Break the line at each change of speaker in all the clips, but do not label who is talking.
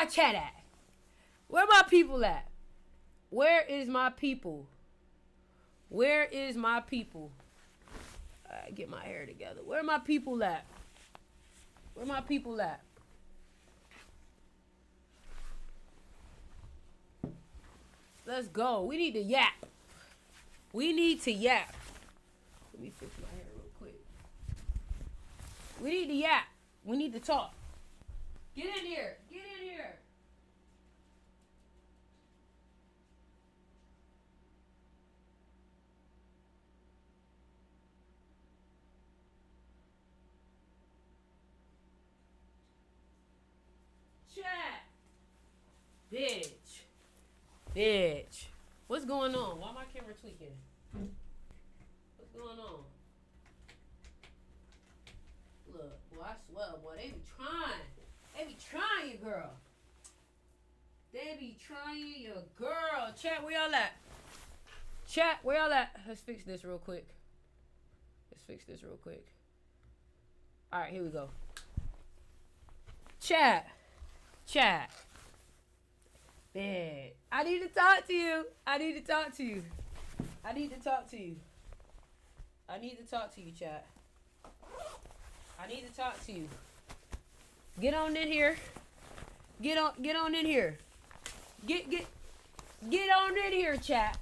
my chat at? Where my people at? Where is my people? Where is my people? I get my hair together. Where my people at? Where my people at? Let's go. We need to yap. We need to yap. Let me fix my hair real quick. We need to yap. We need to talk. Get in here. Get in here. Chat. Bitch. What's going on? Why my camera tweaking? What's going on? Look, boy, I swear, boy, they be trying. They be trying your girl. They be trying your girl. Chat, where y'all at? Chat, where y'all at? Let's fix this real quick. All right, here we go. Chat. Man, I need to talk to you. I need to talk to you, chat. I need to talk to you. Get on in here. Get on in here. Get on in here, chat.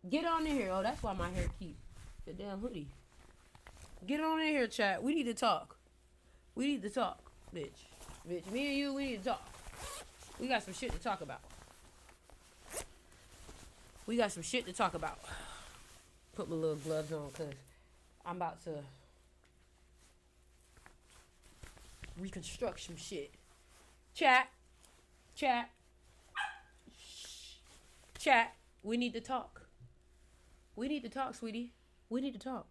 Get on in here. Oh, that's why my hair keep the damn hoodie. Get on in here, chat. We need to talk. Bitch. Me and you, we need to talk. We got some shit to talk about. Put my little gloves on because I'm about to reconstruct some shit. Chat. We need to talk. Sweetie. We need to talk.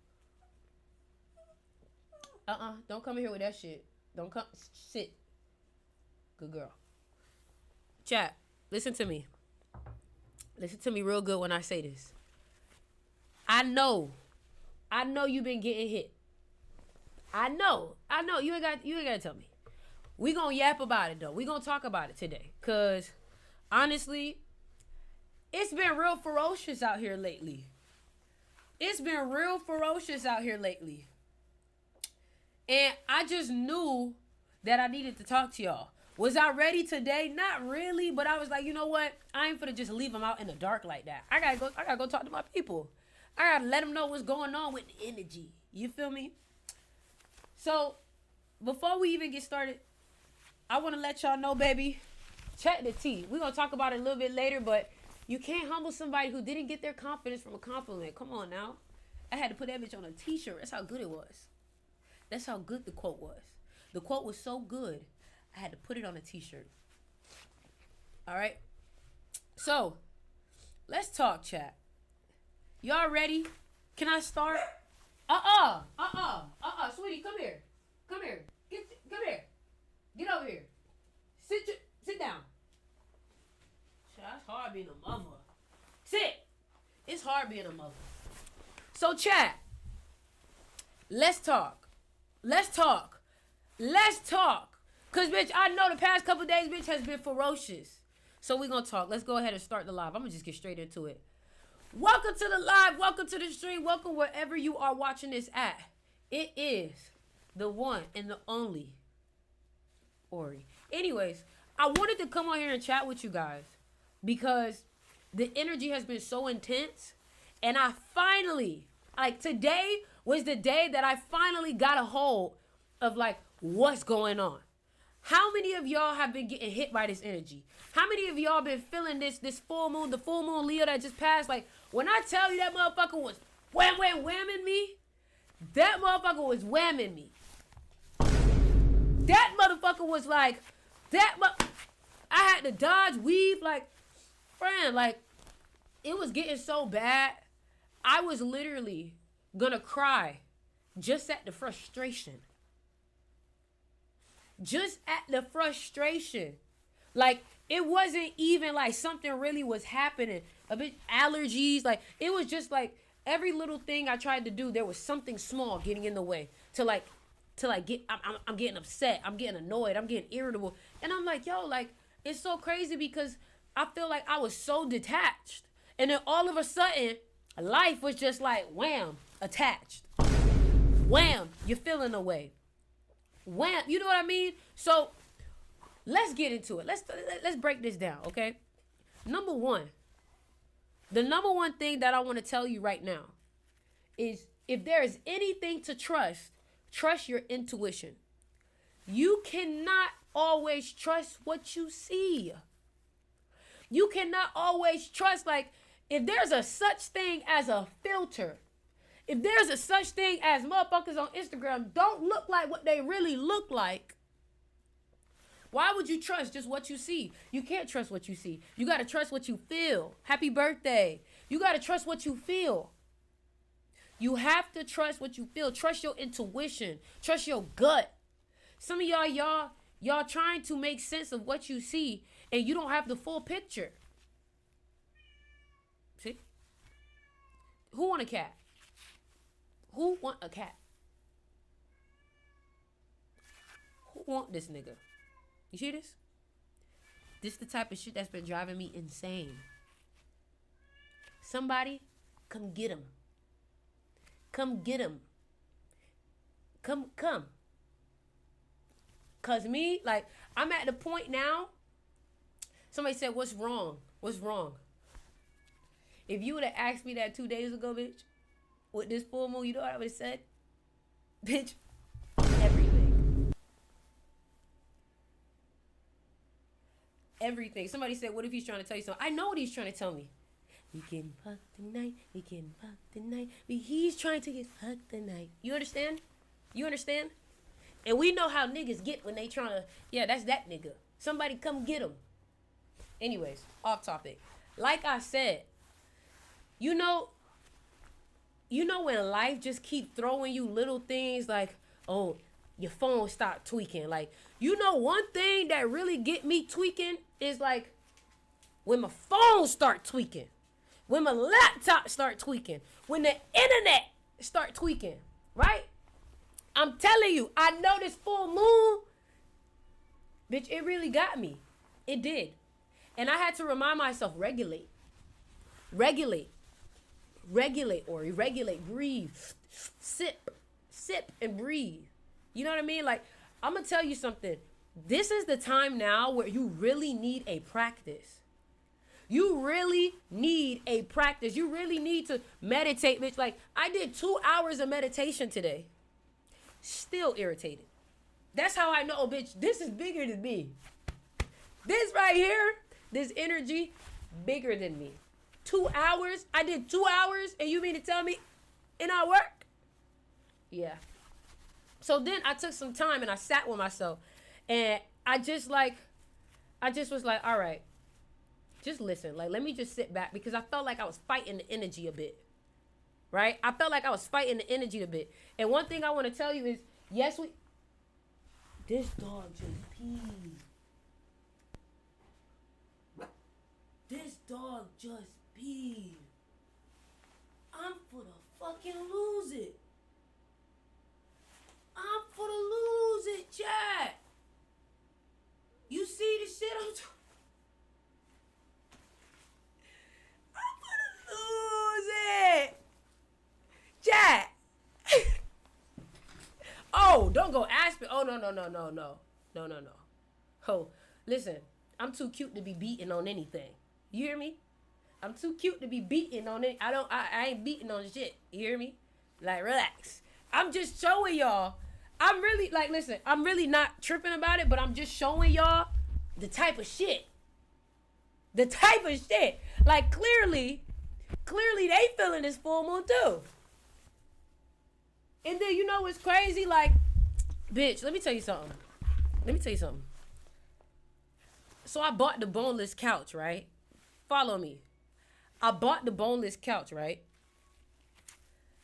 Don't come in here with that shit. Don't come. Sit. Good girl. Chat, listen to me. Listen to me real good when I say this. I know you've been getting hit. I know. You ain't got to tell me. We gonna yap about it though. We gonna talk about it today. Cause honestly, it's been real ferocious out here lately. And I just knew that I needed to talk to y'all. Was I ready today? Not really, but I was like, you know what? I ain't finna just leave them out in the dark like that. I gotta go talk to my people. I gotta let them know what's going on with the energy. You feel me? So, before we even get started, I want to let y'all know, baby, check the tea. We're going to talk about it a little bit later, but you can't humble somebody who didn't get their confidence from a compliment. Come on now. I had to put that bitch on a t-shirt. That's how good it was. That's how good the quote was. The quote was so good, I had to put it on a t-shirt. All right? So, let's talk, chat. Y'all ready? Can I start? Sweetie, come here. Come here. Get over here. Sit down. It's hard being a mother. Sit. It's hard being a mother. So, chat. Let's talk. Cause, bitch, I know the past couple days, bitch, has been ferocious. So, we gonna talk. Let's go ahead and start the live. I'm gonna just get straight into it. Welcome to the live. Welcome to the stream. Welcome wherever you are watching this at. It is the one and the only Ori. Anyways, I wanted to come on here and chat with you guys because the energy has been so intense. And I finally, today was the day that I finally got a hold of, what's going on. How many of y'all have been getting hit by this energy? How many of y'all been feeling this full moon, the full moon Leo that just passed? When I tell you that motherfucker was whamming me, that motherfucker was whamming me. That motherfucker was I had to dodge, weave, it was getting so bad. I was literally gonna cry just at the frustration. It wasn't even something really was happening. A bit allergies. It was just every little thing I tried to do, there was something small getting in the way I'm getting upset. I'm getting annoyed. I'm getting irritable. And I'm yo, it's so crazy because I feel like I was so detached. And then all of a sudden, life was just like, wham, attached. Wham, you're feeling away. Wham, you know what I mean? So let's get into it. Let's break this down, okay? Number one, the number one thing that I want to tell you right now is if there is anything to trust, trust your intuition. You cannot always trust what you see. You cannot always trust, like, if there's a such thing as a filter, if there's a such thing as motherfuckers on Instagram don't look like what they really look like, why would you trust just what you see? You can't trust what you see. You got to trust what you feel. Happy birthday. You got to trust what you feel. You have to trust what you feel. Trust your intuition. Trust your gut. Some of y'all trying to make sense of what you see and you don't have the full picture. See? Who want a cat? Who want a cat? Who want this nigga? You see this? This is the type of shit that's been driving me insane. Somebody, come get him. Come get him. Come. Cause me, like, I'm at the point now. Somebody said, what's wrong? What's wrong? If you would have asked me that 2 days ago, bitch, with this full moon, you know what I would have said? Bitch, everything. Everything. Somebody said, what if he's trying to tell you something? I know what he's trying to tell me. We getting fucked tonight. We getting fucked tonight. He's trying to get fucked tonight. You understand? You understand? And we know how niggas get when they trying to, yeah, that's that nigga. Somebody come get him. Anyways, off topic. Like I said, you know when life just keep throwing you little things like, oh, your phone start tweaking. Like, you know one thing that really get me tweaking is like when my phone start tweaking. When my laptop start tweaking. When the internet start tweaking. Right? I'm telling you, I know this full moon, bitch, it really got me. It did. And I had to remind myself, regulate, Ori, regulate, breathe, sip, and breathe. You know what I mean? Like, I'm going to tell you something. This is the time now where you really need a practice. You really need a practice. You really need to meditate, bitch. Like, I did 2 hours of meditation today. Still irritated. That's how I know, bitch, this is bigger than me. This right here, this energy, bigger than me. 2 hours? I did 2 hours and you mean to tell me it not work? Yeah. So then I took some time and I sat with myself and I just was like, all right, just listen. Like, let me just sit back because I felt like I was fighting the energy a bit. Right? I felt like I was fighting the energy a bit. And one thing I want to tell you is, yes, this dog just peed. This dog just peed. I'm for the fucking lose it. I'm for the lose it, chat. You see the shit I'm talking. I'm for the lose it. Chat. Oh, don't go ask me. Oh, no. Oh, listen, I'm too cute to be beating on anything. You hear me? I'm too cute to be beating on it. I ain't beating on shit. You hear me? Like, relax. I'm just showing y'all. I'm really, like, listen, I'm really not tripping about it, but I'm just showing y'all the type of shit. The type of shit. Like, clearly they feeling this full moon too. And then, you know what's crazy? Like, bitch, let me tell you something. So I bought the boneless couch, right? Follow me. I bought the boneless couch, right?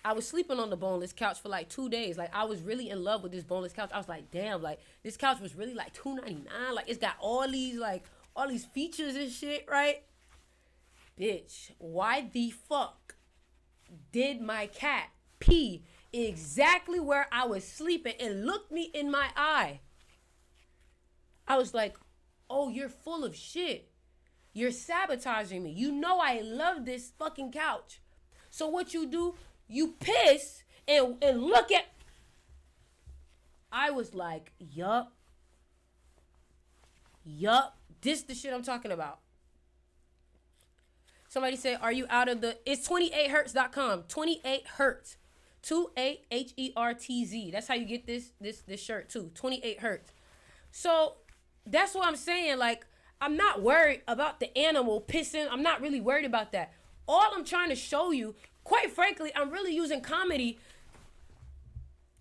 I was sleeping on the boneless couch for like 2 days. Like, I was really in love with this boneless couch. I was like, damn, like, this couch was really like $2.99. Like, it's got all these features and shit, right? Bitch, why the fuck did my cat pee exactly where I was sleeping and looked me in my eye? I was like, oh, you're full of shit. You're sabotaging me. You know I love this fucking couch. So what you do, you piss and look at. I was like, yup. This the shit I'm talking about. Somebody said, are you out of the, it's 28hertz.com. 28 hertz. 28HERTZ. That's how you get this shirt too. 28 hertz. So that's what I'm saying. Like, I'm not worried about the animal pissing. I'm not really worried about that. All I'm trying to show you, quite frankly, I'm really using comedy.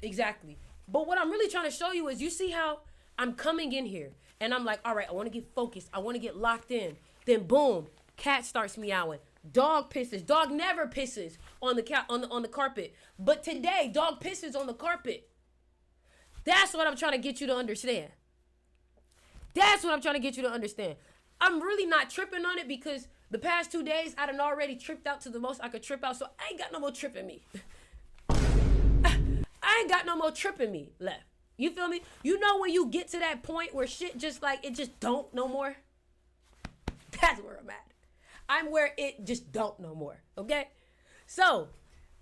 Exactly. But what I'm really trying to show you is, you see how I'm coming in here and I'm like, all right, I want to get focused. I want to get locked in. Then boom, cat starts meowing. Dog pisses. Dog never pisses on the carpet. But today, dog pisses on the carpet. That's what I'm trying to get you to understand. That's what I'm trying to get you to understand. I'm really not tripping on it because the past 2 days, I done already tripped out to the most I could trip out. So I ain't got no more tripping me. I ain't got no more tripping me left. You feel me? You know when you get to that point where shit just like, it just don't no more? That's where I'm at. I'm where it just don't no more, okay? So,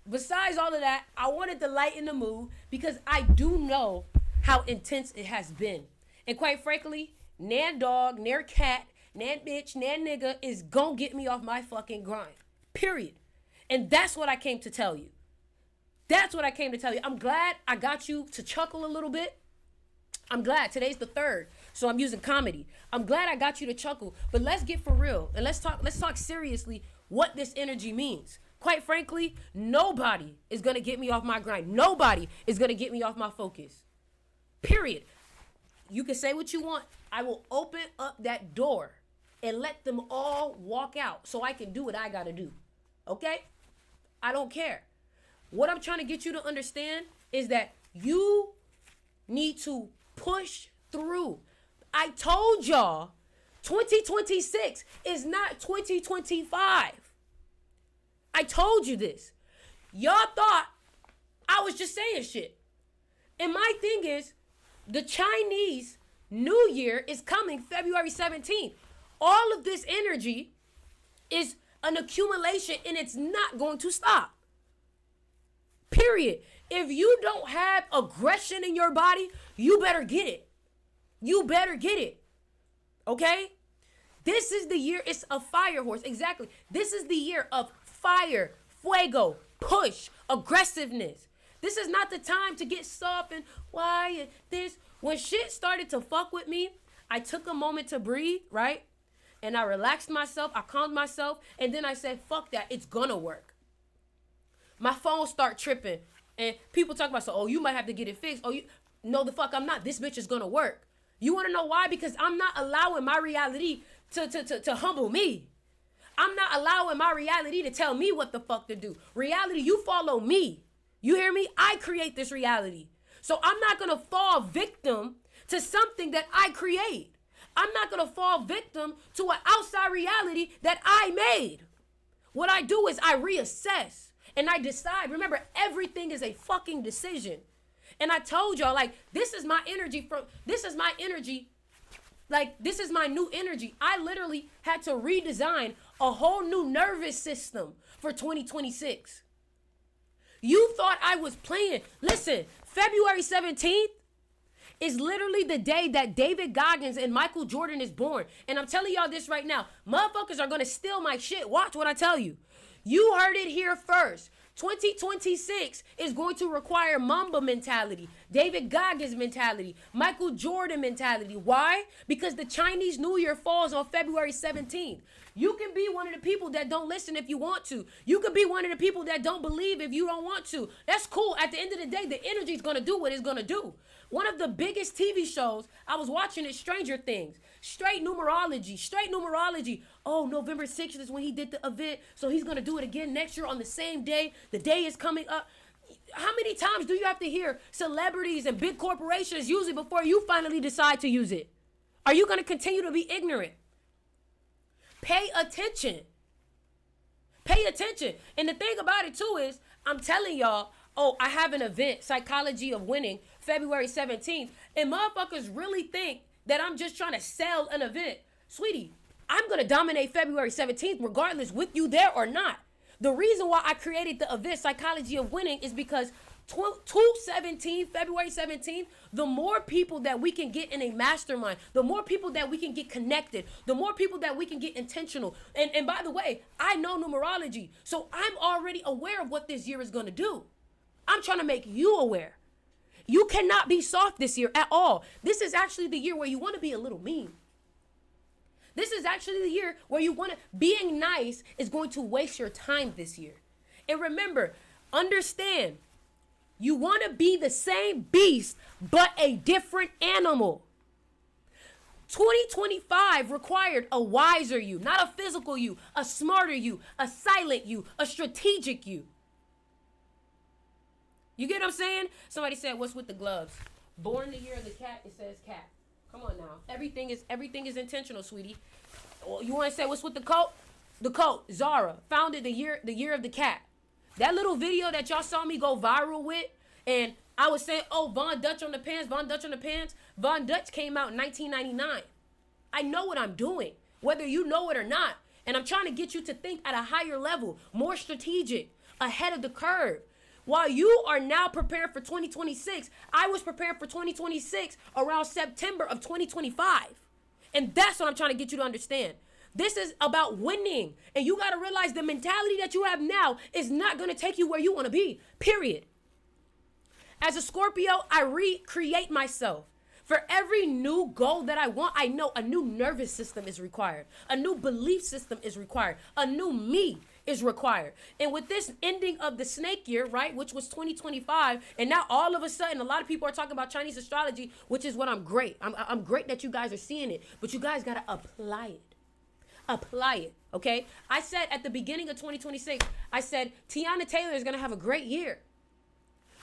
besides all of that, I wanted to lighten the mood because I do know how intense it has been. And quite frankly, nan dog, nan cat, nan bitch, nan nigga is gonna get me off my fucking grind. Period. And that's what I came to tell you. That's what I came to tell you. I'm glad I got you to chuckle a little bit. I'm glad. Today's the 3rd, so I'm using comedy. I'm glad I got you to chuckle, but let's get for real and let's talk seriously what this energy means. Quite frankly, nobody is gonna get me off my grind. Nobody is gonna get me off my focus. Period. You can say what you want. I will open up that door and let them all walk out so I can do what I gotta do. Okay? I don't care. What I'm trying to get you to understand is that you need to push through. I told y'all 2026 is not 2025. I told you this. Y'all thought I was just saying shit. And my thing is, the Chinese New Year is coming February 17th. All of this energy is an accumulation and it's not going to stop. Period. If you don't have aggression in your body, you better get it. You better get it. Okay? This is the year. It's a fire horse. Exactly. This is the year of fire, fuego, push, aggressiveness. This is not the time to get soft and why this. When shit started to fuck with me, I took a moment to breathe, right? And I relaxed myself. I calmed myself. And then I said, fuck that. It's gonna work. My phone start tripping. And people talk about, so, oh, you might have to get it fixed. Oh, you, no, the fuck I'm not. This bitch is gonna work. You wanna know why? Because I'm not allowing my reality to humble me. I'm not allowing my reality to tell me what the fuck to do. Reality, you follow me. You hear me? I create this reality. So I'm not gonna fall victim to something that I create. I'm not gonna fall victim to an outside reality that I made. What I do is I reassess. And I decide. Remember, everything is a fucking decision. And I told y'all, like, this is my energy. This is my new energy. I literally had to redesign a whole new nervous system for 2026. You thought I was playing. Listen, February 17th is literally the day that David Goggins and Michael Jordan is born. And I'm telling y'all this right now. Motherfuckers are going to steal my shit. Watch what I tell you. You heard it here first. 2026 is going to require Mamba mentality, David Goggins mentality, Michael Jordan mentality. Why? Because the Chinese New Year falls on February 17th. You can be one of the people that don't listen if you want to. You can be one of the people that don't believe if you don't want to. That's cool. At the end of the day, the energy is going to do what it's going to do. One of the biggest TV shows I was watching is Stranger Things. Straight numerology. Oh, November 6th is when he did the event, so he's going to do it again next year on the same day. The day is coming up. How many times do you have to hear celebrities and big corporations use it before you finally decide to use it? Are you going to continue to be ignorant? Pay attention. Pay attention. And the thing about it, too, is I'm telling y'all, oh, I have an event, Psychology of Winning, February 17th, and motherfuckers really think that I'm just trying to sell an event. Sweetie, I'm going to dominate February 17th regardless with you there or not. The reason why I created the event Psychology of Winning is because 2/17, February 17th, the more people that we can get in a mastermind, the more people that we can get connected, the more people that we can get intentional. And by the way, I know numerology, so I'm already aware of what this year is going to do. I'm trying to make you aware. You cannot be soft this year at all. This is actually the year where you want to be a little mean. This is actually the year where you want to, being nice is going to waste your time this year. And remember, understand, you want to be the same beast, but a different animal. 2025 required a wiser you, not a physical you, a smarter you, a silent you, a strategic you. You get what I'm saying? Somebody said, what's with the gloves? Born the year of the cat, it says cat. Come on now. Everything is intentional, sweetie. You want to say what's with the coat? The coat, Zara, founded the year of the cat. That little video that y'all saw me go viral with, and I was saying, oh, Von Dutch on the pants, Von Dutch on the pants. Von Dutch came out in 1999. I know what I'm doing, whether you know it or not. And I'm trying to get you to think at a higher level, more strategic, ahead of the curve. While you are now prepared for 2026, I was prepared for 2026 around September of 2025. And that's what I'm trying to get you to understand. This is about winning. And you got to realize the mentality that you have now is not going to take you where you want to be, period. As a Scorpio, I recreate myself. For every new goal that I want, I know a new nervous system is required. A new belief system is required. A new me is required. And with this ending of the snake year, right, which was 2025, and now all of a sudden, a lot of people are talking about Chinese astrology, which is what I'm great. I'm great that you guys are seeing it, but you guys got to apply it. Apply it, okay? I said at the beginning of 2026, I said, Tiana Taylor is going to have a great year.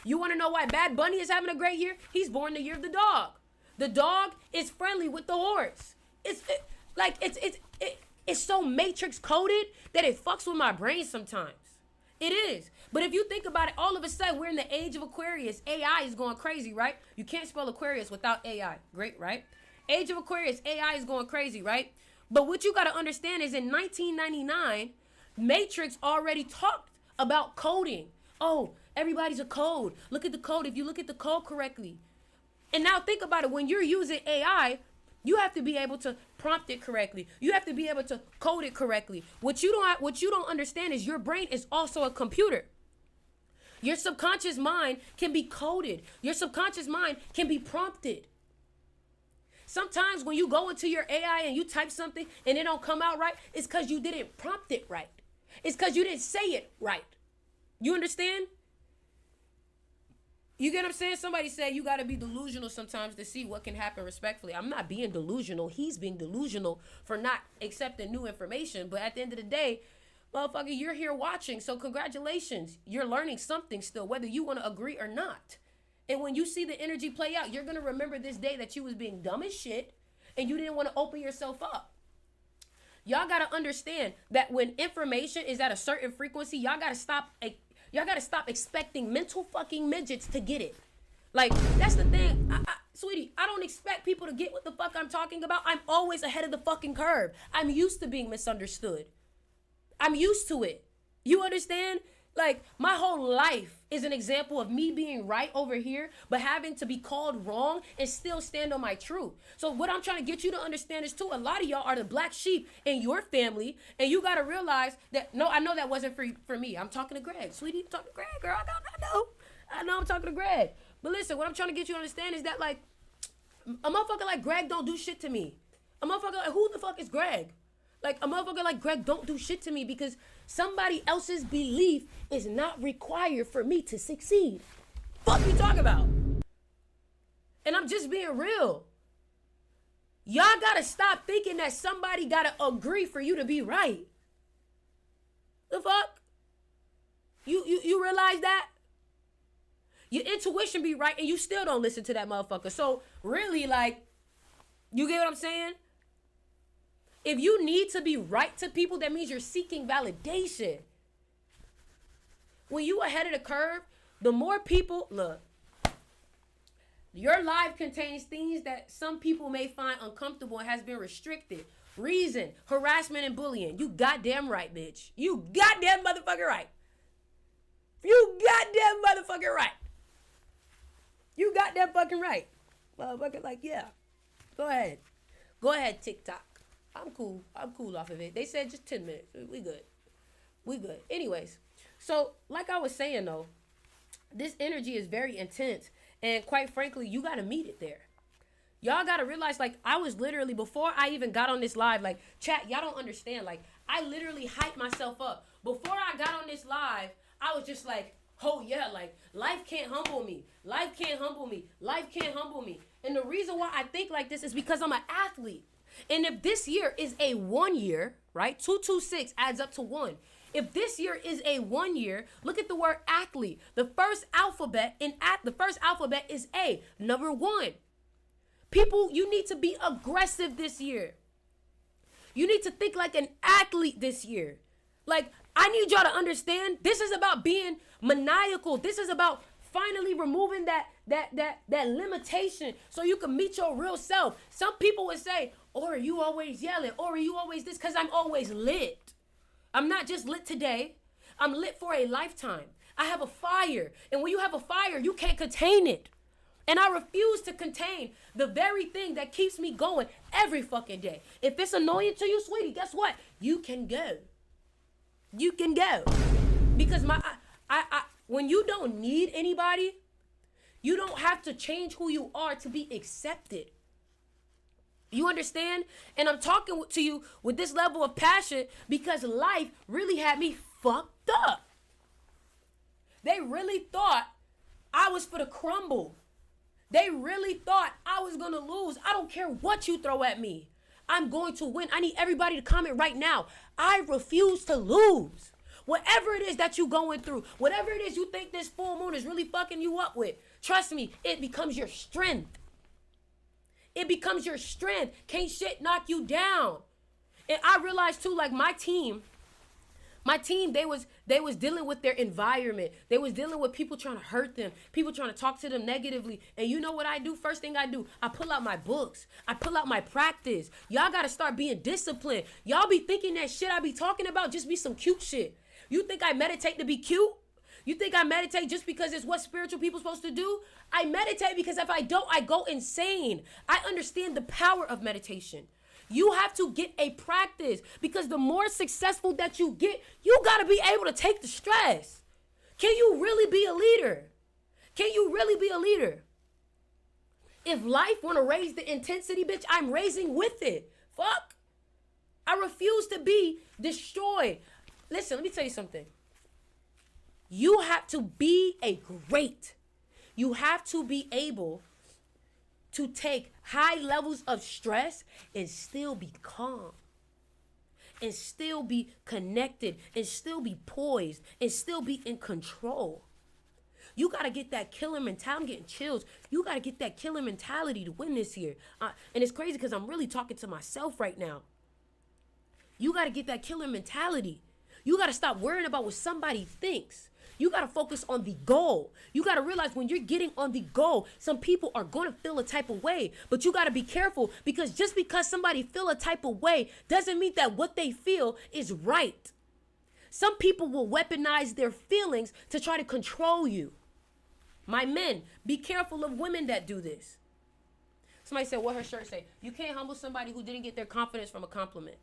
You want to know why Bad Bunny is having a great year? He's born the year of the dog. The dog is friendly with the horse. It's so matrix coded that it fucks with my brain sometimes. It is. But if you think about it, all of a sudden we're in the age of Aquarius. AI is going crazy, right? You can't spell Aquarius without AI. Great, right? Age of Aquarius, AI is going crazy, right? But what you got to understand is in 1999, Matrix already talked about coding. Oh, everybody's a code. Look at the code. If you look at the code correctly. And now think about it. When you're using AI, you have to be able to prompt it correctly. You have to be able to code it correctly. What you don't understand is your brain is also a computer. Your subconscious mind can be coded. Your subconscious mind can be prompted. Sometimes when you go into your AI and you type something and it don't come out right, it's because you didn't prompt it right. It's because you didn't say it right. You understand? You get what I'm saying? Somebody said you got to be delusional sometimes to see what can happen respectfully. I'm not being delusional. He's being delusional for not accepting new information. But at the end of the day, motherfucker, you're here watching. So congratulations. You're learning something still, whether you want to agree or not. And when you see the energy play out, you're going to remember this day that you was being dumb as shit and you didn't want to open yourself up. Y'all got to understand that when information is at a certain frequency, y'all got to stop expecting mental fucking midgets to get it. Like, that's the thing. Sweetie, I don't expect people to get what the fuck I'm talking about. I'm always ahead of the fucking curve. I'm used to being misunderstood. I'm used to it. You understand? Like, my whole life is an example of me being right over here, but having to be called wrong and still stand on my truth. So what I'm trying to get you to understand is, too, a lot of y'all are the black sheep in your family, and you got to realize that, no, I know that wasn't for me. I'm talking to Greg. Sweetie, I'm talking to Greg, girl. I know I'm talking to Greg. But listen, what I'm trying to get you to understand is that, like, a motherfucker like Greg don't do shit to me. A motherfucker like, who the fuck is Greg? Like, a motherfucker like Greg don't do shit to me because somebody else's belief is not required for me to succeed. Fuck you talking about? And I'm just being real. Y'all gotta stop thinking that somebody gotta agree for you to be right. The fuck? You realize that? Your intuition be right and you still don't listen to that motherfucker. So really, like, you get what I'm saying? If you need to be right to people, that means you're seeking validation. When you ahead of the curve, the more people, look, Your life contains things that some people may find uncomfortable and has been restricted. Reason, harassment, and bullying. You goddamn right, bitch. You goddamn motherfucker right. You goddamn motherfucking right. You goddamn fucking right. Motherfucker, like, yeah. Go ahead. Go ahead, TikTok. I'm cool. I'm cool off of it. They said just 10 minutes. We good. We good. Anyways, so like I was saying, though, this energy is very intense. And quite frankly, you got to meet it there. Y'all got to realize, like, I was literally, before I even got on this live, like, chat, y'all don't understand. Like, I literally hyped myself up. Before I got on this live, I was just like, oh, yeah, like, life can't humble me. Life can't humble me. Life can't humble me. And the reason why I think like this is because I'm an athlete. And if this year is a 1 year, right, 226 adds up to 1. If this year is a 1 year, look at the word athlete. The first alphabet is A, number 1. People, you need to be aggressive this year. You need to think like an athlete this year. Like, I need y'all to understand, this is about being maniacal. This is about finally removing that limitation so you can meet your real self. Some people would say, or you always yelling, or you always this, because I'm always lit. I'm not just lit today. I'm lit for a lifetime. I have a fire. And when you have a fire, you can't contain it. And I refuse to contain the very thing that keeps me going every fucking day. If it's annoying to you, sweetie, guess what? You can go. You can go. Because when you don't need anybody, you don't have to change who you are to be accepted. You understand? And I'm talking to you with this level of passion because life really had me fucked up. They really thought I was for the crumble. They really thought I was going to lose. I don't care what you throw at me. I'm going to win. I need everybody to comment right now. I refuse to lose. Whatever it is that you're going through, whatever it is you think this full moon is really fucking you up with, trust me, it becomes your strength. It becomes your strength. Can't shit knock you down. And I realized too, like my team, they was dealing with their environment. They was dealing with people trying to hurt them, people trying to talk to them negatively. And you know what I do? First thing I do, I pull out my books. I pull out my practice. Y'all got to start being disciplined. Y'all be thinking that shit I be talking about just be some cute shit. You think I meditate to be cute? You think I meditate just because it's what spiritual people supposed to do? I meditate because if I don't, I go insane. I understand the power of meditation. You have to get a practice because the more successful that you get, you got to be able to take the stress. Can you really be a leader? Can you really be a leader? If life want to raise the intensity, bitch, I'm raising with it. Fuck. I refuse to be destroyed. Listen, let me tell you something. You have to be a great. You have to be able to take high levels of stress and still be calm. And still be connected. And still be poised. And still be in control. You got to get that killer mentality. I'm getting chills. You got to get that killer mentality to win this year. And it's crazy because I'm really talking to myself right now. You got to get that killer mentality. You got to stop worrying about what somebody thinks. You got to focus on the goal. You got to realize when you're getting on the goal, some people are going to feel a type of way. But you got to be careful because just because somebody feel a type of way doesn't mean that what they feel is right. Some people will weaponize their feelings to try to control you. My men, be careful of women that do this. Somebody said, what her shirt say? You can't humble somebody who didn't get their confidence from a compliment.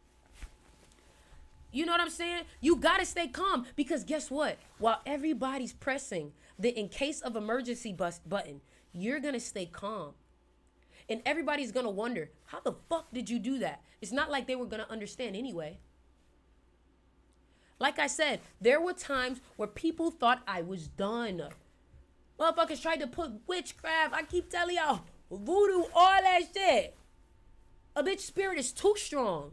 You know what I'm saying? You got to stay calm because guess what? While everybody's pressing the in case of emergency button, you're going to stay calm. And everybody's going to wonder, how the fuck did you do that? It's not like they were going to understand anyway. Like I said, there were times where people thought I was done. Motherfuckers tried to put witchcraft. I keep telling y'all, voodoo, all that shit. A bitch spirit is too strong.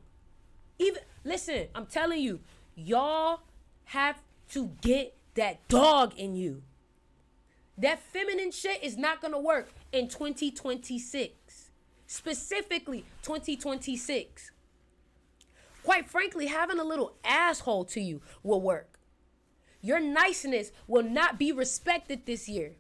Listen, I'm telling you, y'all have to get that dog in you. That feminine shit is not going to work in 2026. Specifically, 2026. Quite frankly, having a little asshole to you will work. Your niceness will not be respected this year.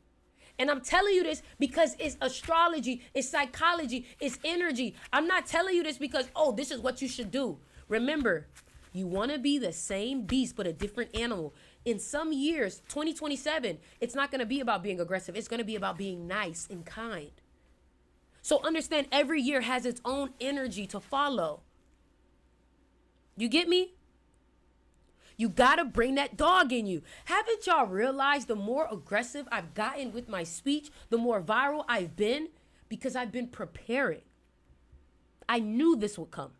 And I'm telling you this because it's astrology, it's psychology, it's energy. I'm not telling you this because, oh, this is what you should do. Remember, you want to be the same beast but a different animal. In some years, 2027, it's not going to be about being aggressive. It's going to be about being nice and kind. So understand every year has its own energy to follow. You get me? You got to bring that dog in you. Haven't y'all realized the more aggressive I've gotten with my speech, the more viral I've been? Because I've been preparing. I knew this would come.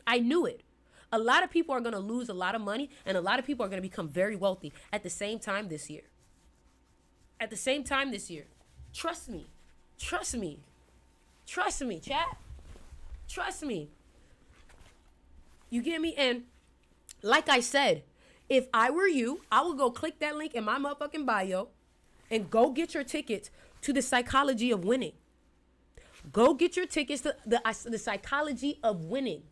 I knew it. A lot of people are going to lose a lot of money, and a lot of people are going to become very wealthy at the same time this year. At the same time this year. Trust me. Trust me. Trust me, chat. Trust me. You get me? And like I said, if I were you, I would go click that link in my motherfucking bio and go get your tickets to the psychology of winning. Go get your tickets to the psychology of winning.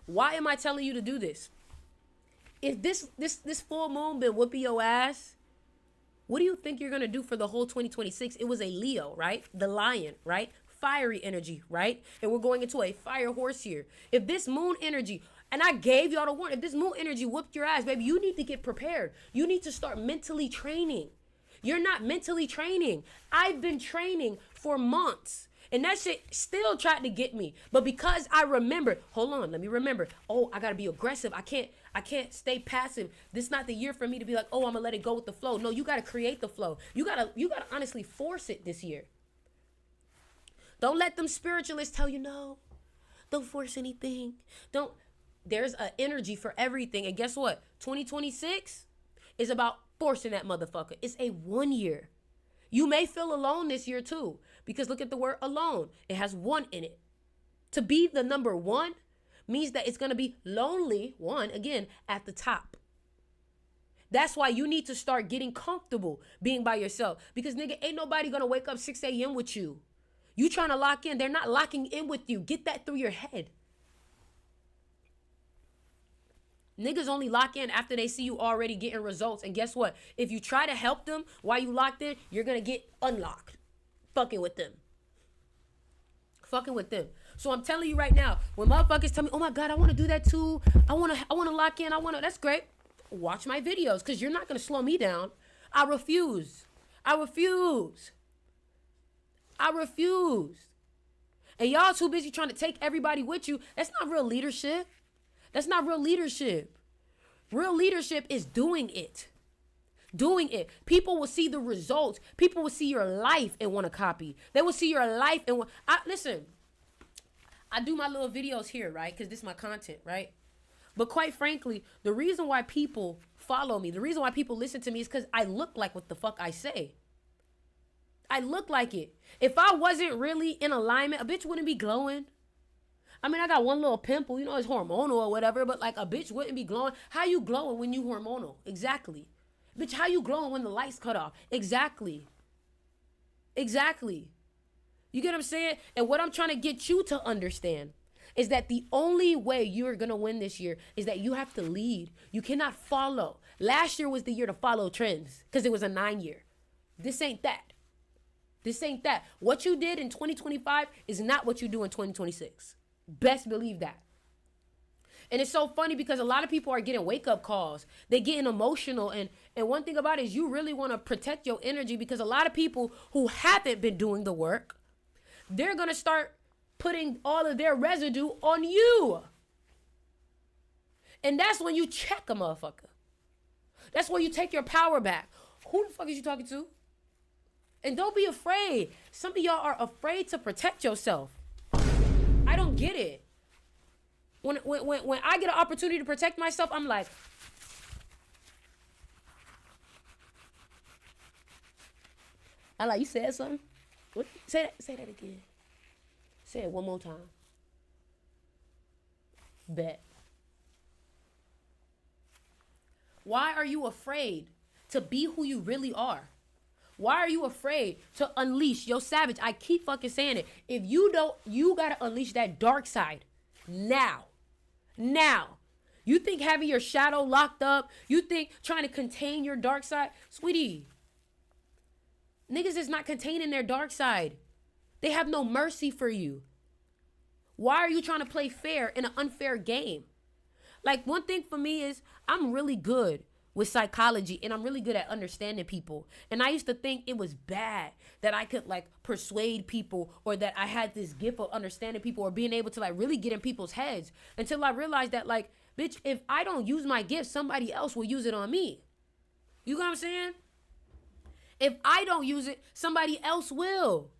Why am I telling you to do this? If this full moon been whooping your ass, what do you think you're going to do for the whole 2026? It was a Leo, right? The lion, right? Fiery energy, right? And we're going into a fire horse here. If this moon energy, and I gave y'all the warning, if this moon energy whooped your ass, baby, you need to get prepared. You need to start mentally training. You're not mentally training. I've been training for months. And that shit still tried to get me. But because I remembered, hold on, let me remember. Oh, I gotta be aggressive. I can't stay passive. This is not the year for me to be like, oh, I'm gonna let it go with the flow. No, you gotta create the flow. You gotta honestly force it this year. Don't let them spiritualists tell you, no, don't force anything. There's an energy for everything. And guess what? 2026 is about forcing that motherfucker. It's a 1 year. You may feel alone this year too, because look at the word alone. It has one in it. To be the number one means that it's going to be lonely, one, again, at the top. That's why you need to start getting comfortable being by yourself. Because, nigga, ain't nobody going to wake up 6 a.m. with you. You trying to lock in. They're not locking in with you. Get that through your head. Niggas only lock in after they see you already getting results. And guess what? If you try to help them while you locked in, you're going to get unlocked. Fucking with them. Fucking with them. So I'm telling you right now, when motherfuckers tell me, oh my God, I want to do that too. I want to lock in. That's great. Watch my videos because you're not going to slow me down. I refuse. And y'all too busy trying to take everybody with you. That's not real leadership. Real leadership is doing it. People will see the results. People will see your life and want to copy. They will see your life and want. Listen, I do my little videos here, right? Because this is my content, right? But quite frankly, the reason why people follow me, the reason why people listen to me is because I look like what the fuck I say. I look like it. If I wasn't really in alignment, a bitch wouldn't be glowing. I mean, I got one little pimple, it's hormonal or whatever, but like a bitch wouldn't be glowing. How you glowing when you hormonal? Exactly. Bitch, how you glowing when the lights cut off? Exactly. You get what I'm saying? And what I'm trying to get you to understand is that the only way you're going to win this year is that you have to lead. You cannot follow. Last year was the year to follow trends because it was a 9-year. This ain't that. What you did in 2025 is not what you do in 2026. Best believe that. And it's so funny because a lot of people are getting wake-up calls. They're getting emotional. And one thing about it is you really want to protect your energy because a lot of people who haven't been doing the work, they're going to start putting all of their residue on you. And that's when you check a motherfucker. That's when you take your power back. Who the fuck is you talking to? And don't be afraid. Some of y'all are afraid to protect yourself. I don't get it. When I get an opportunity to protect myself, I'm like, you said something? What? Say that again. Say it one more time. Bet. Why are you afraid to be who you really are? Why are you afraid to unleash your savage? I keep fucking saying it. If you don't, you gotta unleash that dark side now. You think having your shadow locked up, you think trying to contain your dark side, sweetie, Niggas is not containing their dark side. They have no mercy for you. Why are you trying to play fair in an unfair game? Like, one thing for me is I'm really good with psychology and I'm really good at understanding people. And I used to think it was bad that I could like persuade people or that I had this gift of understanding people or being able to like really get in people's heads until I realized that like, bitch, if I don't use my gift, somebody else will use it on me. You know what I'm saying? If I don't use it, somebody else will.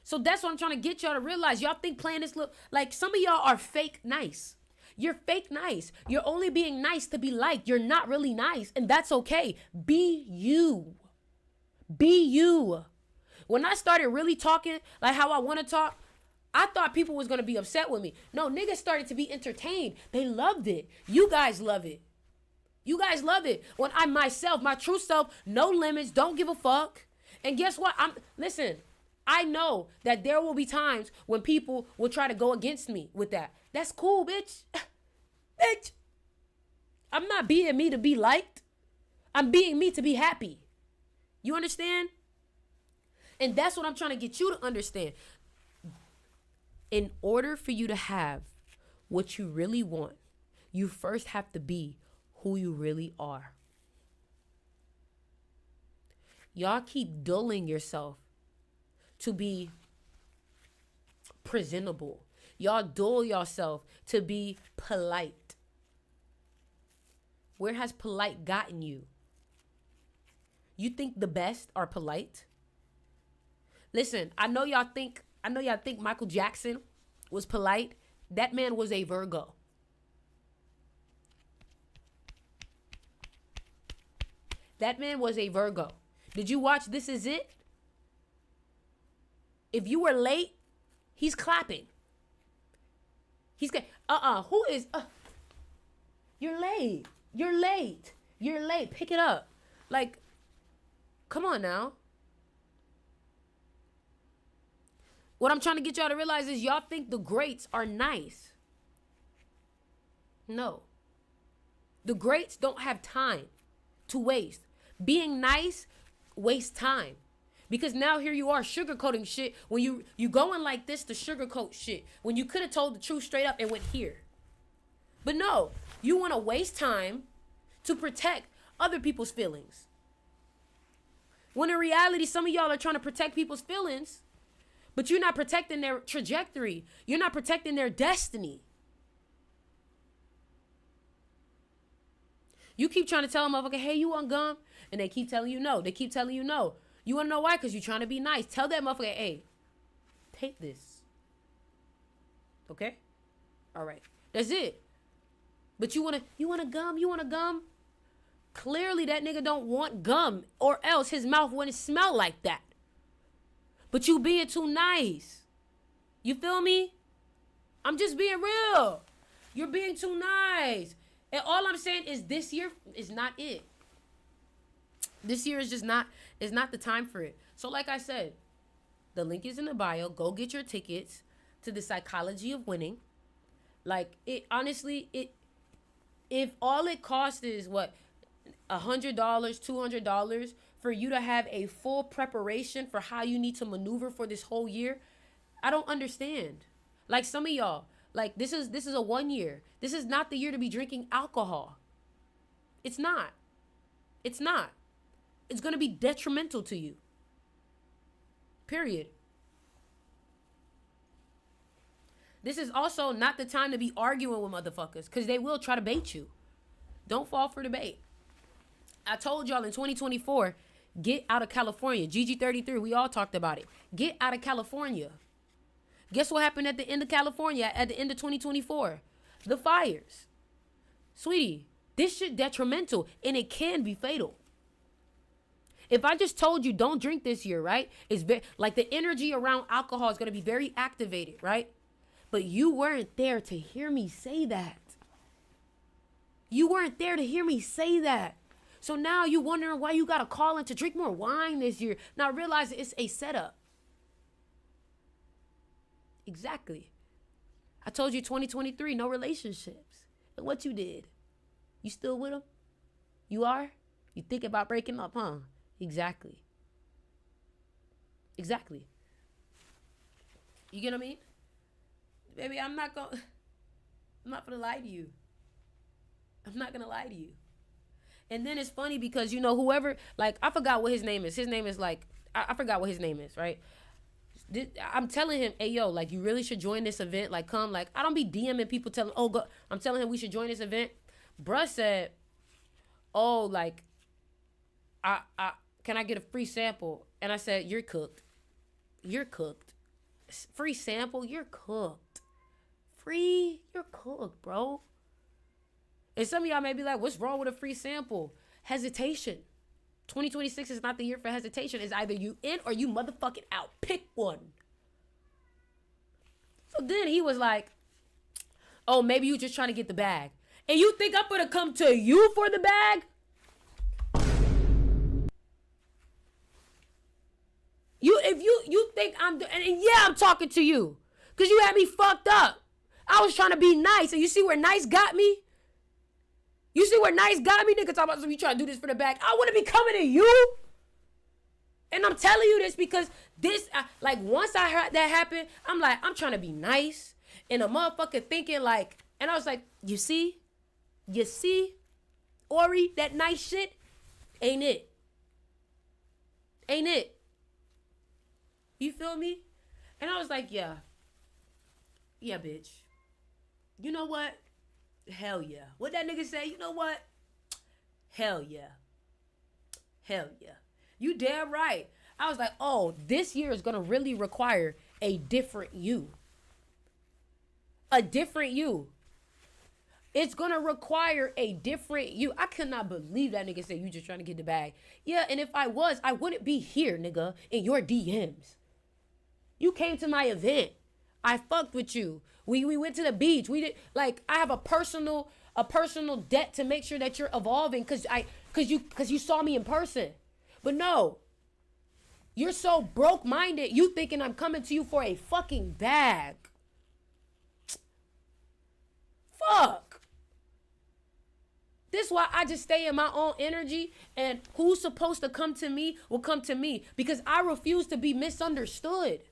So that's what I'm trying to get y'all to realize. Y'all think playing this look like some of y'all are fake nice. You're fake nice. You're only being nice to be liked. You're not really nice, and that's okay. Be you. Be you. When I started really talking like how I want to talk, I thought people was going to be upset with me. No, niggas started to be entertained. They loved it. You guys love it. You guys love it. When I myself, my true self, no limits, don't give a fuck. And guess what? Listen, I know that there will be times when people will try to go against me with that. That's cool, bitch. Bitch. I'm not being me to be liked. I'm being me to be happy. You understand? And that's what I'm trying to get you to understand. In order for you to have what you really want, you first have to be who you really are. Y'all keep dulling yourself to be presentable. Y'all dull yourself to be polite. Where has polite gotten you? You think the best are polite? Listen, I know y'all think Michael Jackson was polite. That man was a Virgo. That man was a Virgo. Did you watch This Is It? If you were late, he's clapping. He's going, who is, you're late. You're late. You're late. Pick it up. Like, come on now. What I'm trying to get y'all to realize is y'all think the greats are nice. No. The greats don't have time to waste. Being nice wastes time. Because now here you are sugarcoating shit when you going like this to sugarcoat shit. When you could have told the truth straight up and went here. But no, you want to waste time to protect other people's feelings. When in reality, some of y'all are trying to protect people's feelings, but you're not protecting their trajectory. You're not protecting their destiny. You keep trying to tell them, motherfucker, hey, you want gum? And they keep telling you no. They keep telling you no. You want to know why? Because you're trying to be nice. Tell that motherfucker, hey, take this. Okay? All right. That's it. But you want a gum? You want a gum? Clearly that nigga don't want gum, or else his mouth wouldn't smell like that. But you being too nice. You feel me? I'm just being real. You're being too nice. And all I'm saying is this year is not it. This year is just not, it's not the time for it. So like I said, the link is in the bio. Go get your tickets to the Psychology of Winning. Like, it honestly, if all it costs is what, $100, $200 for you to have a full preparation for how you need to maneuver for this whole year, I don't understand. Like some of y'all, like this is a 1 year. This is not the year to be drinking alcohol. It's not. It's not. It's going to be detrimental to you. Period. This is also not the time to be arguing with motherfuckers, because they will try to bait you. Don't fall for the bait. I told y'all in 2024, get out of California. GG33, we all talked about it. Get out of California. Guess what happened at the end of California, at the end of 2024? The fires. Sweetie, this shit detrimental, and it can be fatal. If I just told you don't drink this year, right? It's like the energy around alcohol is going to be very activated, right? But you weren't there to hear me say that. You weren't there to hear me say that. So now you wondering why you got to call in to drink more wine this year. Now realize it's a setup. Exactly. I told you 2023, no relationships. And what you did? You still with them? You are? You think about breaking up, huh? Exactly. Exactly. You get what I mean? Baby, I'm not gonna lie to you. I'm not gonna lie to you. And then it's funny because, you know, whoever, like, I forgot what his name is. His name is, like, I forgot what his name is, right? I'm telling him, hey, yo, like, you really should join this event. Like, come. Like, I don't be DMing people telling, oh, go. I'm telling him we should join this event. Bruh said, oh, like, I can I get a free sample? And I said, you're cooked. You're cooked. Free sample? You're cooked. Free? You're cooked, bro. And some of y'all may be like, what's wrong with a free sample? Hesitation. 2026 is not the year for hesitation. It's either you in or you motherfucking out. Pick one. So then he was like, oh, maybe you just trying to get the bag. And you think I'm going to come to you for the bag? If you think and yeah, I'm talking to you. Because you had me fucked up. I was trying to be nice. And you see where nice got me? You see where nice got me? Nigga talking about some you trying to do this for the bag. I want to be coming to you. And I'm telling you this because this, like, once I heard that happen, I'm like, I'm trying to be nice. And a motherfucker thinking like, and I was like, you see, Ori, that nice shit, ain't it? Ain't it? You feel me? And I was like, yeah, bitch. You know what? Hell yeah. What that nigga say? You know what? Hell yeah. Hell yeah. You damn right. I was like, oh, this year is going to really require a different you. A different you. It's going to require a different you. I could not believe that nigga said you just trying to get the bag. Yeah, and if I was, I wouldn't be here, nigga, in your DMs. You came to my event. I fucked with you. We went to the beach. We did, like, I have a personal debt to make sure that you're evolving cause you saw me in person. But no. You're so broke-minded, you thinking I'm coming to you for a fucking bag. Fuck. This is why I just stay in my own energy, and who's supposed to come to me will come to me because I refuse to be misunderstood.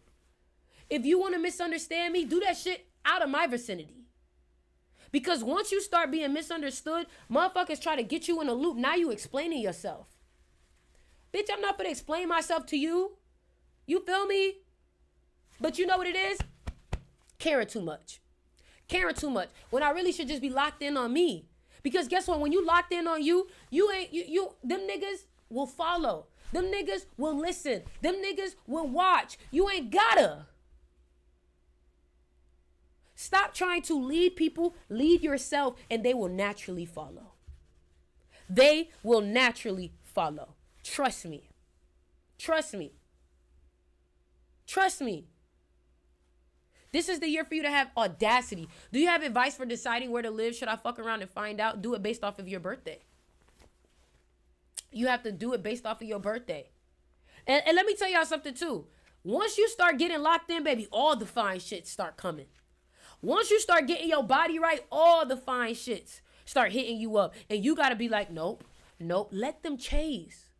If you want to misunderstand me, do that shit out of my vicinity. Because once you start being misunderstood, motherfuckers try to get you in a loop. Now you explaining yourself. Bitch, I'm not going to explain myself to you. You feel me? But you know what it is? Caring too much. Caring too much. When I really should just be locked in on me. Because guess what? When you locked in on you, them niggas will follow. Them niggas will listen. Them niggas will watch. You ain't gotta. Stop trying to lead people. Lead yourself, and they will naturally follow. They will naturally follow. Trust me. Trust me. Trust me. This is the year for you to have audacity. Do you have advice for deciding where to live? Should I fuck around and find out? Do it based off of your birthday. You have to do it based off of your birthday. And let me tell y'all something too. Once you start getting locked in, baby, all the fine shit start coming. Once you start getting your body right, all the fine shits start hitting you up. And you got to be like, nope. Let them chase.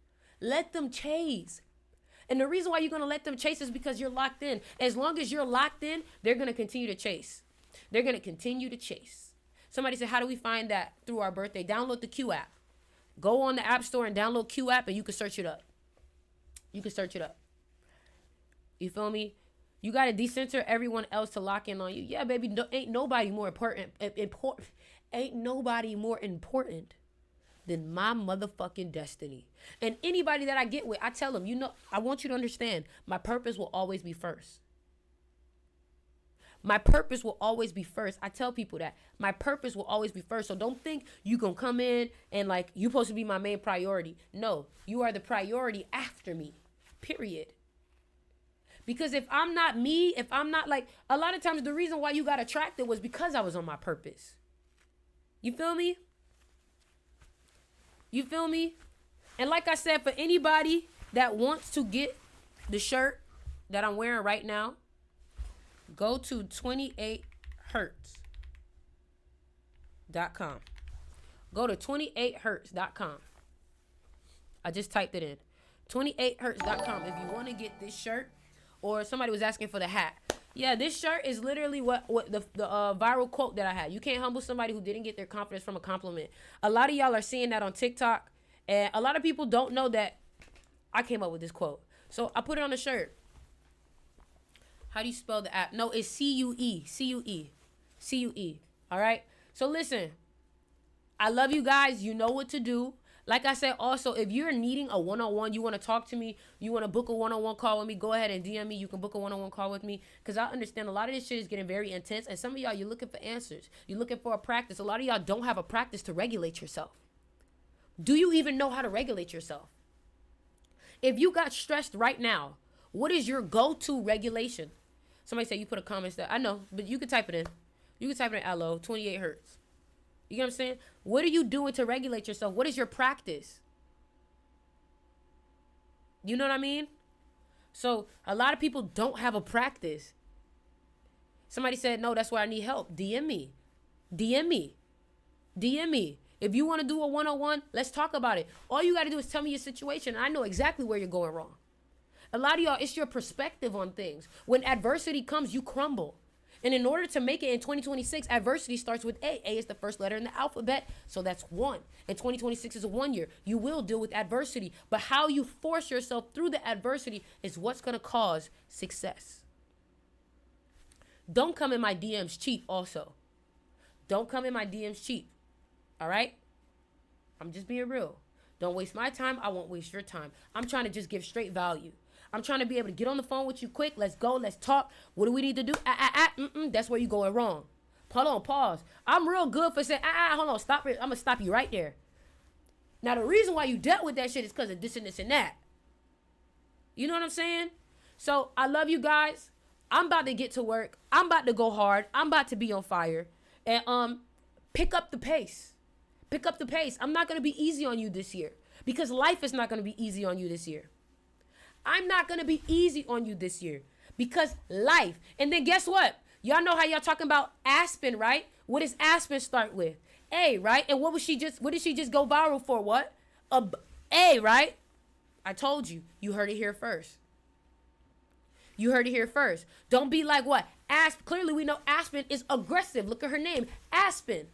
Let them chase. And the reason why you're going to let them chase is because you're locked in. As long as you're locked in, they're going to continue to chase. They're going to continue to chase. Somebody said, how do we find that? Through our birthday. Download the Q app. Go on the App Store and download Q app and you can search it up. You can search it up. You feel me? You got to decenter everyone else to lock in on you. Yeah, baby, ain't nobody more important. Ain't nobody more important than my motherfucking destiny. And anybody that I get with, I tell them, you know, I want you to understand, my purpose will always be first. My purpose will always be first. I tell people that. My purpose will always be first. So don't think you gonna come in and like, you supposed to be my main priority. No, you are the priority after me, period. Because if I'm not me, if I'm not like, a lot of times the reason why you got attracted was because I was on my purpose. You feel me? You feel me? And like I said, for anybody that wants to get the shirt that I'm wearing right now, go to 28hertz.com. Go to 28hertz.com. I just typed it in. 28hertz.com if you want to get this shirt, or somebody was asking for the hat. Yeah, this shirt is literally what the viral quote that I had. You can't humble somebody who didn't get their confidence from a compliment. A lot of y'all are seeing that on TikTok, and a lot of people don't know that I came up with this quote. So I put it on the shirt. How do you spell the app? No, it's C-U-E. C-U-E. C-U-E. All right? So listen, I love you guys. You know what to do. Like I said, also, if you're needing a one-on-one, you want to talk to me, you want to book a one-on-one call with me, go ahead and DM me. You can book a one-on-one call with me, because I understand a lot of this shit is getting very intense, and some of y'all, you're looking for answers. You're looking for a practice. A lot of y'all don't have a practice to regulate yourself. Do you even know how to regulate yourself? If you got stressed right now, what is your go-to regulation? Somebody say you put a comment there. I know, but you can type it in. You can type it in Allo, 28 hertz. You know what I'm saying? What are you doing to regulate yourself? What is your practice? You know what I mean? So a lot of people don't have a practice. Somebody said, no, that's where I need help. DM me. DM me. DM me. If you want to do a one-on-one, let's talk about it. All you got to do is tell me your situation. I know exactly where you're going wrong. A lot of y'all, it's your perspective on things. When adversity comes, you crumble. And in order to make it in 2026, adversity starts with A. A is the first letter in the alphabet, so that's 1. And 2026 is a 1 year. You will deal with adversity, but how you force yourself through the adversity is what's going to cause success. Don't come in my DMs cheap also. Don't come in my DMs cheap, all right? I'm just being real. Don't waste my time. I won't waste your time. I'm trying to just give straight value. I'm trying to be able to get on the phone with you quick. Let's go. Let's talk. What do we need to do? That's where you're going wrong. Hold on. Pause. I'm real good for saying, hold on. Stop it. I'm going to stop you right there. Now, the reason why you dealt with that shit is because of this and this and that. You know what I'm saying? So, I love you guys. I'm about to get to work. I'm about to go hard. I'm about to be on fire. And pick up the pace. Pick up the pace. I'm not going to be easy on you this year, because life is not going to be easy on you this year. I'm not going to be easy on you this year because life. And then guess what? Y'all know how y'all talking about Aspen, right? What does Aspen start with? A, right? And what did she just go viral for? What? A, right? I told you. You heard it here first. You heard it here first. Don't be like what? Clearly we know Aspen is aggressive. Look at her name. Aspen.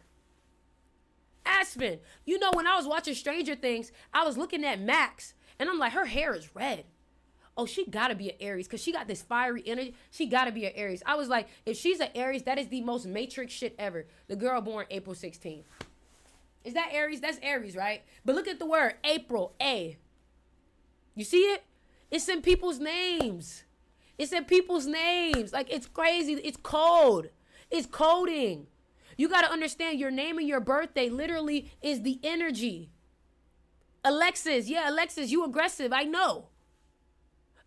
Aspen. You know, when I was watching Stranger Things, I was looking at Max, and I'm like, her hair is red. Oh, she gotta be an Aries because she got this fiery energy. She gotta be an Aries. I was like, if she's an Aries, that is the most Matrix shit ever. The girl born April 16th. Is that Aries? That's Aries, right? But look at the word April, A. You see it? It's in people's names. It's in people's names. Like, it's crazy. It's code. It's coding. You gotta understand, your name and your birthday literally is the energy. Alexis, you aggressive. I know.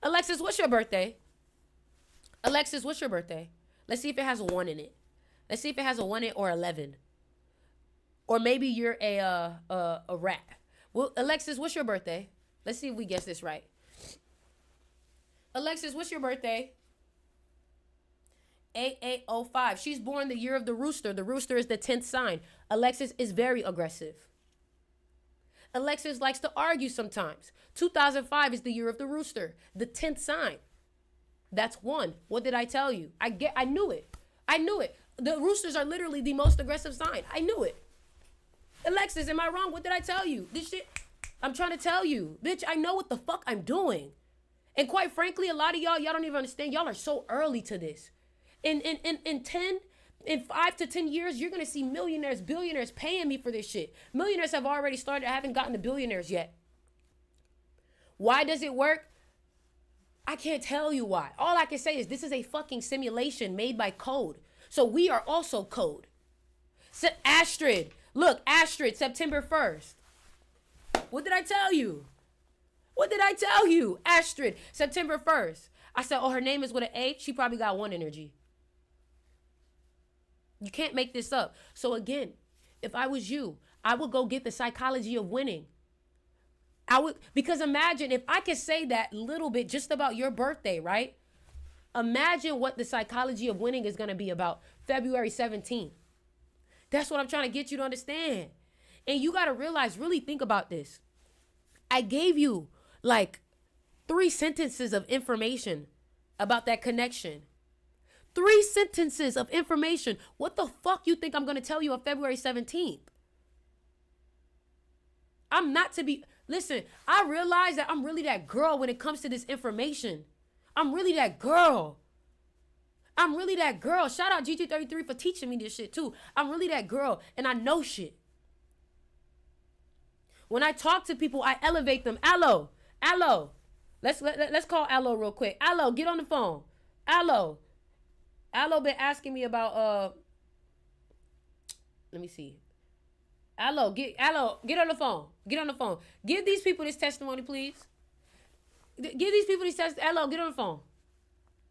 Alexis, what's your birthday? Alexis, what's your birthday? Let's see if it has a 1 in it. Let's see if it has a 1 in it or 11. Or maybe you're a rat. Well, Alexis, what's your birthday? Let's see if we guess this right. Alexis, what's your birthday? 8805. She's born the year of the rooster. The rooster is the 10th sign. Alexis is very aggressive. Alexis likes to argue sometimes. 2005 is the year of the rooster, the 10th sign. That's 1. What did I tell you? I knew it. I knew it. The roosters are literally the most aggressive sign. I knew it. Alexis, am I wrong? What did I tell you? This shit, I'm trying to tell you. Bitch, I know what the fuck I'm doing. And quite frankly, a lot of y'all don't even understand. Y'all are so early to this. In 5 to 10 years, you're going to see millionaires, billionaires paying me for this shit. Millionaires have already started. I haven't gotten to billionaires yet. Why does it work? I can't tell you why. All I can say is this is a fucking simulation made by code. So we are also code. So Astrid. Look, Astrid, September 1st. What did I tell you? What did I tell you? Astrid, September 1st. I said, oh, her name is with an A. She probably got 1 energy. You can't make this up. So again, if I was you, I would go get the psychology of winning. Because imagine if I could say that little bit just about your birthday, right? Imagine what the psychology of winning is going to be about February 17th. That's what I'm trying to get you to understand. And you got to realize, really think about this. I gave you like 3 sentences of information about that connection. 3 sentences of information. What the fuck you think I'm going to tell you on February 17th? I'm not to be... Listen, I realize that I'm really that girl when it comes to this information. I'm really that girl. I'm really that girl. Shout out GT33 for teaching me this shit too. I'm really that girl and I know shit. When I talk to people, I elevate them. Allo. Let's call Allo real quick. Allo, get on the phone. Allo been asking me about let me see. Allo, get on the phone. Get on the phone. Give these people this testimony, please. Give these people this testimony. Allo, get on the phone.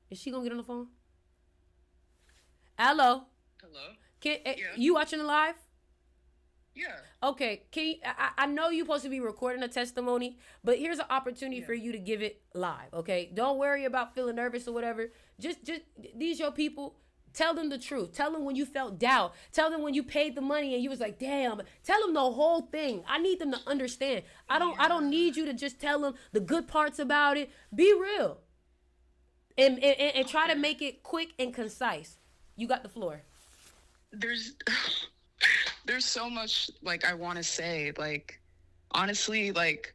Is she gonna get on the phone? Allo.
Hello.
You watching the live?
Yeah.
Okay. I know you're supposed to be recording a testimony, but here's an opportunity for you to give it live. Okay. Don't worry about feeling nervous or whatever. Just these your people. Tell them the truth. Tell them when you felt doubt. Tell them when you paid the money and you was like, damn. Tell them the whole thing. I need them to understand. I don't need you to just tell them the good parts about it. Be real. And try to make it quick and concise. You got the floor.
There's so much like I want to say. Like honestly, like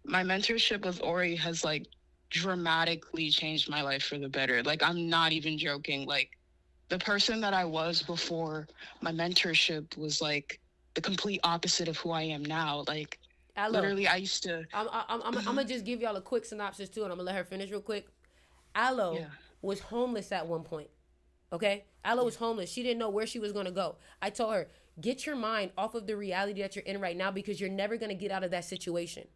my mentorship with Ori has like dramatically changed my life for the better. Like I'm not even joking. Like the person that I was before my mentorship was like the complete opposite of who I am now. Like literally I used to...
I'm going to just give y'all a quick synopsis too, and I'm going to let her finish real quick. Allo was homeless at one point. Okay? Allo was homeless. She didn't know where she was going to go. I told her, get your mind off of the reality that you're in right now because you're never going to get out of that situation.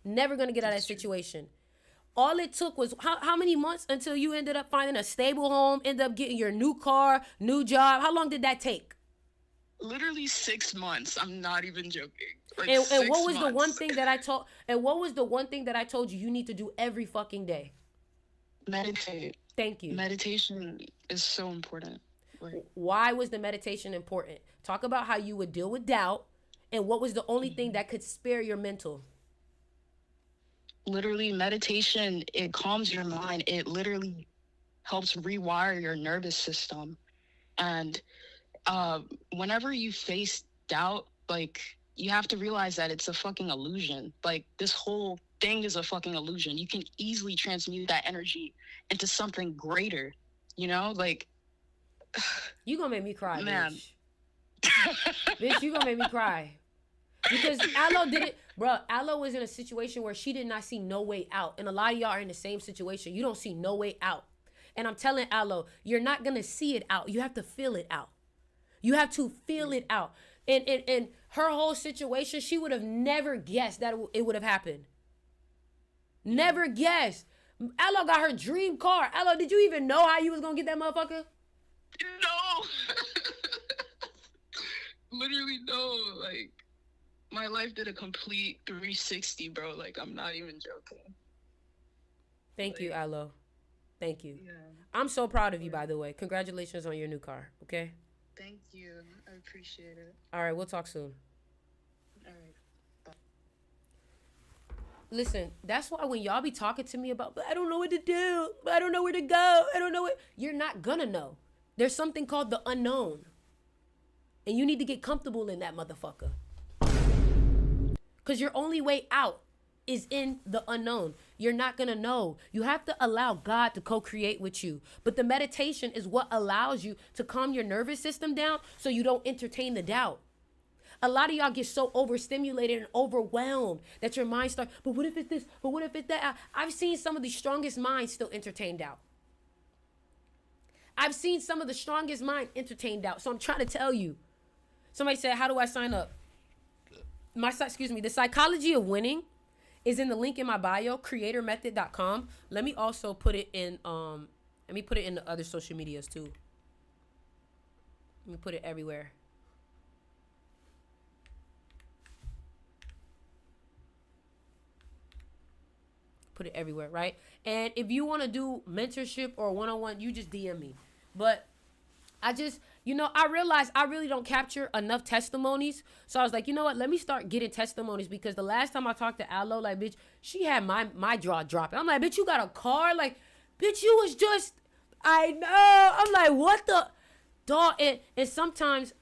Never going to get out of that situation. All it took was how many months until you ended up finding a stable home, ended up getting your new car, new job? How long did that take?
Literally 6 months. I'm not even joking. Like
and
months.
What was the one thing that I told? And what was the one thing that I told you need to do every fucking day?
Meditate.
Thank you.
Meditation is so important. Like,
why was the meditation important? Talk about how you would deal with doubt, and what was the only thing that could spare your mental?
Literally, meditation, it calms your mind. It literally helps rewire your nervous system. And whenever you face doubt, like, you have to realize that it's a fucking illusion. Like, this whole thing is a fucking illusion. You can easily transmute that energy into something greater, you know? Like...
You gonna make me cry,
man.
Bitch. Bitch, you gonna make me cry. Because Allo did it, bro. Allo was in a situation where she did not see no way out. And a lot of y'all are in the same situation. You don't see no way out. And I'm telling Allo, you're not going to see it out. You have to feel it out. You have to feel it out. And her whole situation, she would have never guessed that it would have happened. Never guessed. Allo got her dream car. Allo, did you even know how you was going to get that motherfucker?
No. Literally, no. Like, my life did a complete 360, bro. Like, I'm not even joking.
Thank you, Allo. Thank you.
Yeah.
I'm so proud of you, by the way. Congratulations on your new car, okay?
Thank you. I appreciate it.
All right, we'll talk soon.
All right. Bye.
Listen, that's why when y'all be talking to me about, but I don't know what to do, but I don't know where to go, I don't know what, you're not gonna know. There's something called the unknown. And you need to get comfortable in that motherfucker. Because your only way out is in the unknown. You're not going to know. You have to allow God to co-create with you. But the meditation is what allows you to calm your nervous system down so you don't entertain the doubt. A lot of y'all get so overstimulated and overwhelmed that your mind starts, but what if it's this? But what if it's that? I've seen some of the strongest minds still entertain doubt. I've seen some of the strongest minds entertain doubt. So I'm trying to tell you. Somebody said, how do I sign up? The Psychology of Winning is in the link in my bio, creatormethod.com. Let me also put it in the other social medias too. Let me put it everywhere. Put it everywhere, right? And if you want to do mentorship or one-on-one, you just DM me. But I realized I really don't capture enough testimonies. So I was like, you know what? Let me start getting testimonies, because the last time I talked to Aloe, like, bitch, she had my jaw dropping. I'm like, bitch, you got a car? Like, bitch, you was just, I know. I'm like, what the dog? And sometimes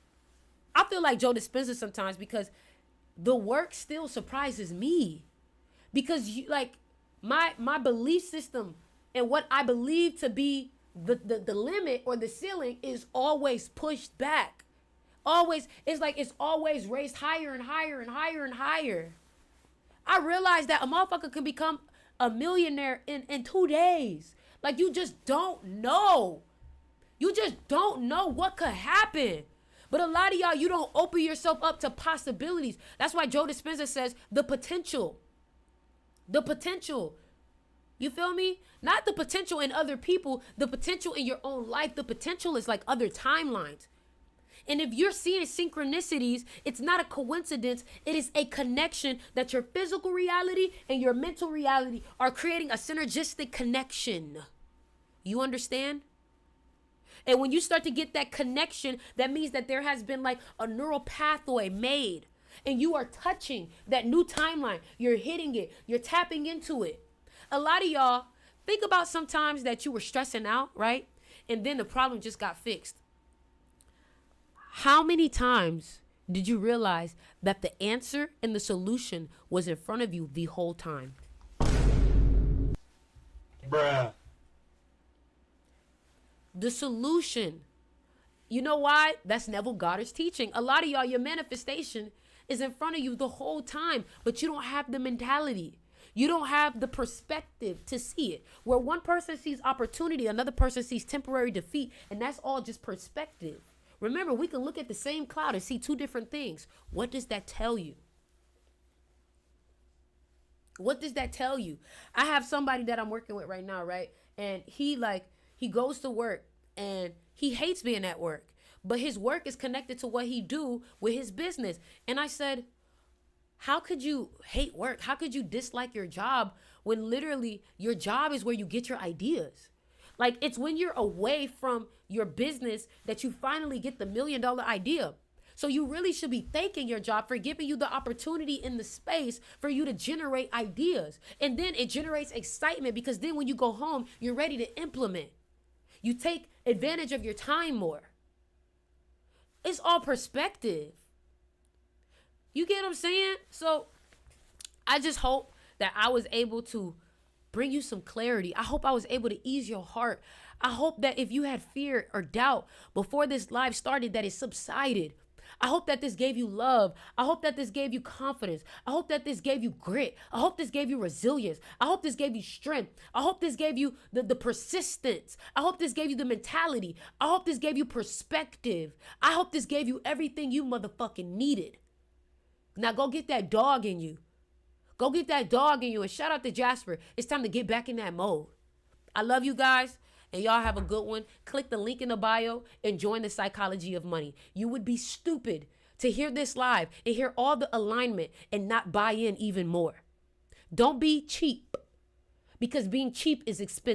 I feel like Joe Dispenza sometimes, because the work still surprises me. Because my belief system and what I believe to be the limit or the ceiling is always pushed back. Always, it's always raised higher and higher and higher and higher. I realized that a motherfucker can become a millionaire in 2 days. Like, you just don't know. You just don't know what could happen. But a lot of y'all, you don't open yourself up to possibilities. That's why Joe Dispenza says the potential. The potential. You feel me? Not the potential in other people, the potential in your own life. The potential is like other timelines. And if you're seeing synchronicities, it's not a coincidence. It is a connection that your physical reality and your mental reality are creating a synergistic connection. You understand? And when you start to get that connection, that means that there has been like a neural pathway made. And you are touching that new timeline. You're hitting it. You're tapping into it. A lot of y'all, think about sometimes that you were stressing out, right? And then the problem just got fixed. How many times did you realize that the answer and the solution was in front of you the whole time?
Bruh.
The solution. You know why? That's Neville Goddard's teaching. A lot of y'all, your manifestation is in front of you the whole time, but you don't have the mentality. You don't have the perspective to see it. Where one person sees opportunity, another person sees temporary defeat, and that's all just perspective. Remember, we can look at the same cloud and see two different things. What does that tell you? What does that tell you? I have somebody that I'm working with right now, right? And he goes to work and he hates being at work, but his work is connected to what he do with his business. And I said, how could you hate work? How could you dislike your job when literally your job is where you get your ideas? Like, it's when you're away from your business that you finally get the $1 million idea. So you really should be thanking your job for giving you the opportunity in the space for you to generate ideas. And then it generates excitement, because then when you go home, you're ready to implement. You take advantage of your time more. It's all perspective. You get what I'm saying? So I just hope that I was able to bring you some clarity. I hope I was able to ease your heart. I hope that if you had fear or doubt before this live started, that it subsided. I hope that this gave you love. I hope that this gave you confidence. I hope that this gave you grit. I hope this gave you resilience. I hope this gave you strength. I hope this gave you the persistence. I hope this gave you the mentality. I hope this gave you perspective. I hope this gave you everything you motherfucking needed. Now go get that dog in you. Go get that dog in you. And shout out to Jasper. It's time to get back in that mode. I love you guys. And y'all have a good one. Click the link in the bio and join the Psychology of Money. You would be stupid to hear this live and hear all the alignment and not buy in even more. Don't be cheap, because being cheap is expensive.